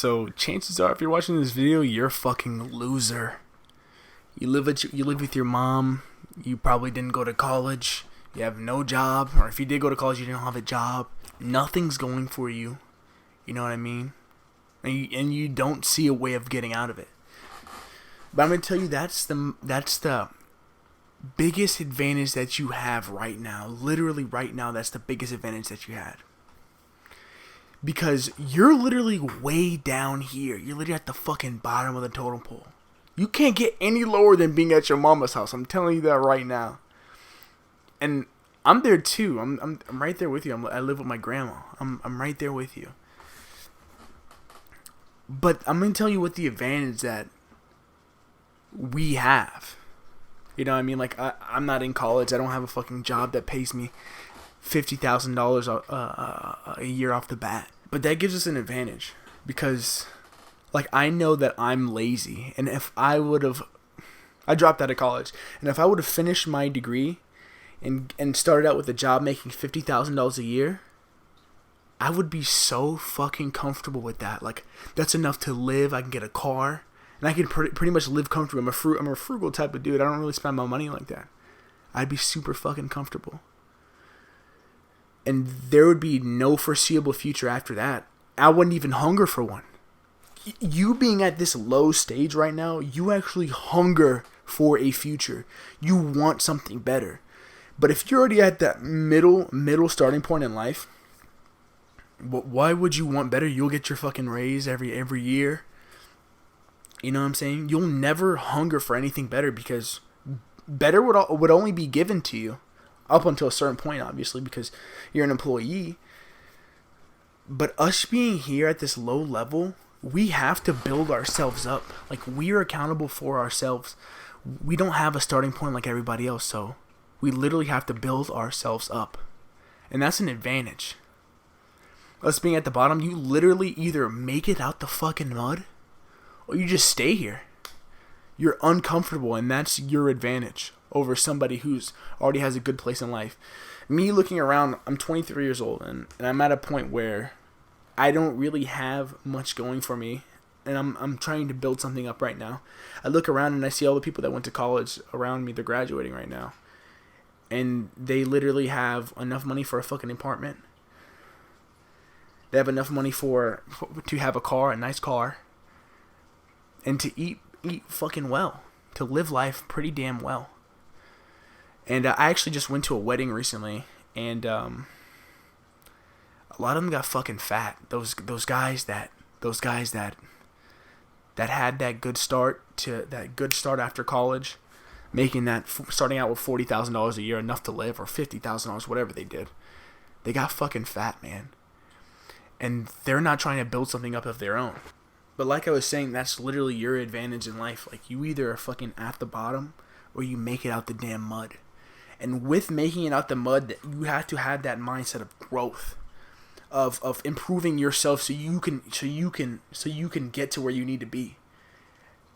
So chances are, if you're watching this video, you're a fucking loser. You live with your mom. You probably didn't go to college. You have no job, or if you did go to college, you didn't have a job. Nothing's going for you. You know what I mean? And you don't see a way of getting out of it. But I'm gonna tell you, that's the biggest advantage that you have right now. Literally right now, that's the biggest advantage that you had. Because you're literally way down here. You're literally at the fucking bottom of the totem pole. You can't get any lower than being at your mama's house. I'm telling you that right now. And I'm there too. I'm right there with you. I live with my grandma. I'm right there with you. But I'm gonna tell you what the advantage that we have. You know what I mean? Like, I'm not in college. I don't have a fucking job that pays me $50,000 a year off the bat. But that gives us an advantage because, like, I know that I'm lazy, and if I dropped out of college, and if I would have finished my degree and started out with a job making $50,000 a year, I would be so fucking comfortable with that. Like, that's enough to live. I can get a car, and I can pretty much live comfortably. I'm a frugal type of dude. I don't really spend my money like that. I'd be super fucking comfortable. And there would be no foreseeable future after that. I wouldn't even hunger for one. You being at this low stage right now, you actually hunger for a future. You want something better. But if you're already at that middle starting point in life, why would you want better? You'll get your fucking raise every year. You know what I'm saying? You'll never hunger for anything better because better would only be given to you up until a certain point, obviously, because you're an employee. But us being here at this low level, we have to build ourselves up. Like, we are accountable for ourselves. We don't have a starting point like everybody else, so we literally have to build ourselves up. And that's an advantage. Us being at the bottom, you literally either make it out the fucking mud or you just stay here. You're uncomfortable, and that's your advantage over somebody who's already has a good place in life. Me looking around, I'm 23 years old, and I'm at a point where I don't really have much going for me, and I'm trying to build something up right now. I look around and I see all the people that went to college around me. They're graduating right now, and they literally have enough money for a fucking apartment. They have enough money to have a car, a nice car, and to eat fucking well, to live life pretty damn well. And I actually just went to a wedding recently, and a lot of them got fucking fat. Those guys that had that good start after college, making that starting out with $40,000 a year, enough to live, or $50,000, whatever they did. They got fucking fat, man. And they're not trying to build something up of their own. But like I was saying, that's literally your advantage in life. Like, you either are fucking at the bottom or you make it out the damn mud. And with making it out the mud, you have to have that mindset of growth, of improving yourself so you can get to where you need to be.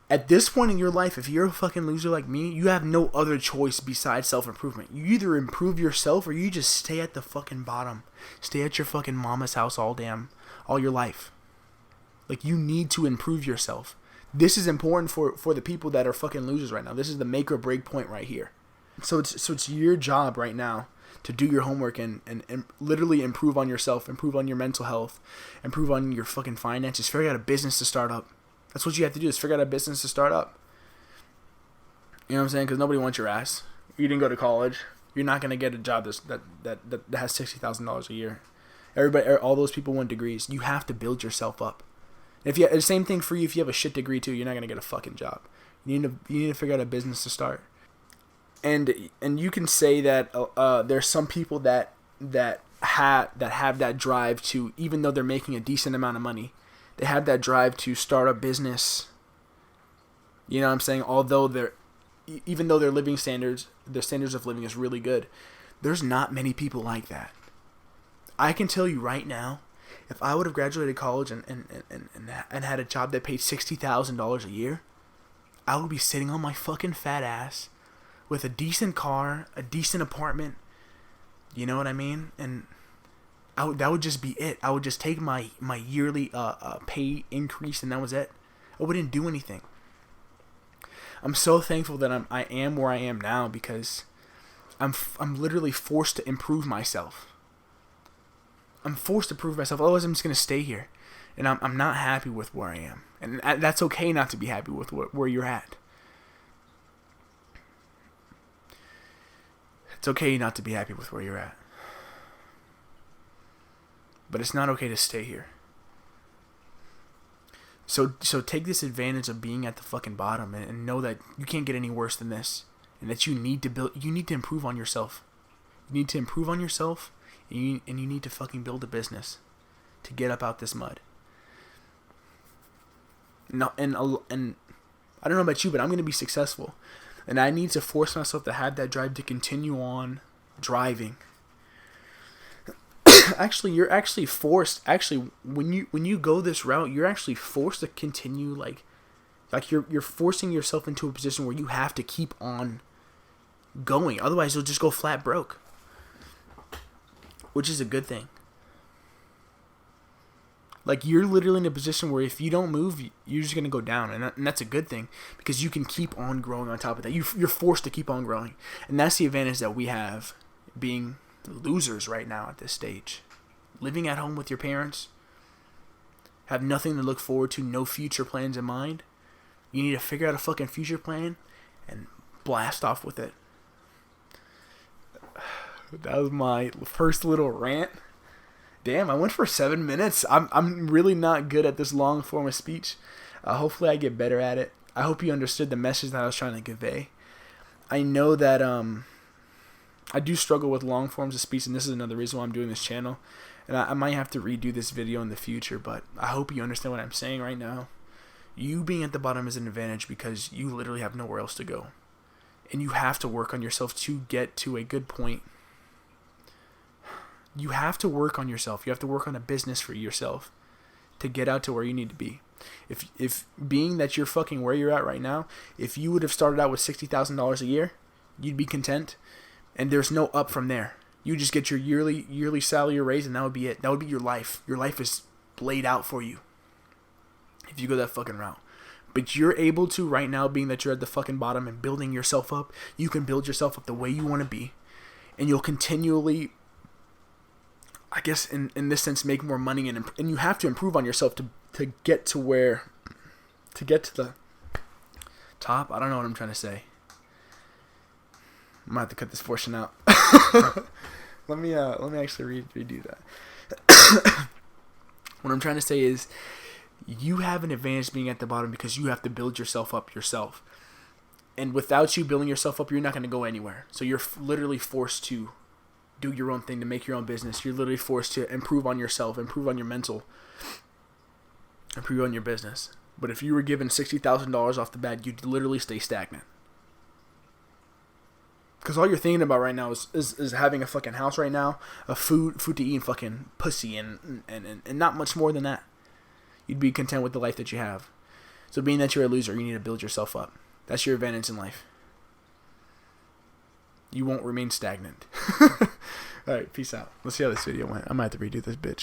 At this point in your life, if you're a fucking loser like me, you have no other choice besides self-improvement. You either improve yourself or you just stay at the fucking bottom. Stay at your fucking mama's house all your life. Like, you need to improve yourself. This is important for the people that are fucking losers right now. This is the make or break point right here. So it's your job right now to do your homework and literally improve on yourself, improve on your mental health, improve on your fucking finances, figure out a business to start up. That's what you have to do, is figure out a business to start up. You know what I'm saying? Because nobody wants your ass. You didn't go to college. You're not going to get a job that has $60,000 a year. Everybody, all those people want degrees. You have to build yourself up. If you, the same thing for you, if you have a shit degree too, you're not going to get a fucking job. You need to figure out a business to start. And you can say that there's some people that have that drive to, even though they're making a decent amount of money, they have that drive to start a business. You know what I'm saying? Even though their standards of living is really good, there's not many people like that. I can tell you right now, if I would have graduated college and had a job that paid $60,000 a year, I would be sitting on my fucking fat ass with a decent car, a decent apartment. You know what I mean? And that would just be it. I would just take my yearly pay increase, and that was it. I wouldn't do anything. I'm so thankful that I am where I am now, because I'm literally forced to improve myself. I'm forced to prove myself. Otherwise, I'm just gonna stay here, and I'm not happy with where I am, and that's okay not to be happy with where you're at. It's okay not to be happy with where you're at, but it's not okay to stay here. So take this advantage of being at the fucking bottom, and know that you can't get any worse than this, and that you need to improve on yourself. You need to improve on yourself, and you need to fucking build a business to get up out this mud. No, and I don't know about you, but I'm gonna be successful, and I need to force myself to have that drive to continue on driving. Actually, you're actually forced. Actually, when you go this route, you're actually forced to continue. Like you're forcing yourself into a position where you have to keep on going. Otherwise, you'll just go flat broke, which is a good thing. Like, you're literally in a position where if you don't move, you're just gonna go down, and that's a good thing, because you can keep on growing on top of that. You're forced to keep on growing, and that's the advantage that we have, being losers right now at this stage. Living at home with your parents, have nothing to look forward to, no future plans in mind. You need to figure out a fucking future plan and blast off with it. That was my first little rant. Damn, I went for 7 minutes. I'm really not good at this long form of speech. Hopefully I get better at it. I hope you understood the message that I was trying to convey. I know that I do struggle with long forms of speech, and this is another reason why I'm doing this channel. And I might have to redo this video in the future, but I hope you understand what I'm saying right now. You being at the bottom is an advantage because you literally have nowhere else to go. And you have to work on yourself to get to a good point. You have to work on yourself. You have to work on a business for yourself to get out to where you need to be. If being that you're fucking where you're at right now, if you would have started out with $60,000 a year, you'd be content, and there's no up from there. You just get your yearly salary raise, and that would be it. That would be your life. Your life is laid out for you if you go that fucking route. But you're able to right now, being that you're at the fucking bottom and building yourself up, you can build yourself up the way you want to be, and you'll continually, I guess in this sense, make more money, and you have to improve on yourself to get to the top. I don't know what I'm trying to say. I might have to cut this portion out. Let me actually redo that. What I'm trying to say is, you have an advantage being at the bottom because you have to build yourself up yourself. And without you building yourself up, you're not going to go anywhere. So you're literally forced to do your own thing, to make your own business. You're literally forced to improve on yourself, improve on your mental, improve on your business. But if you were given $60,000 off the bat, you'd literally stay stagnant. Because all you're thinking about right now is having a fucking house right now, a food to eat, and fucking pussy, and not much more than that. You'd be content with the life that you have. So being that you're a loser, you need to build yourself up. That's your advantage in life. You won't remain stagnant. Alright, peace out. Let's see how this video went. I might have to redo this bitch.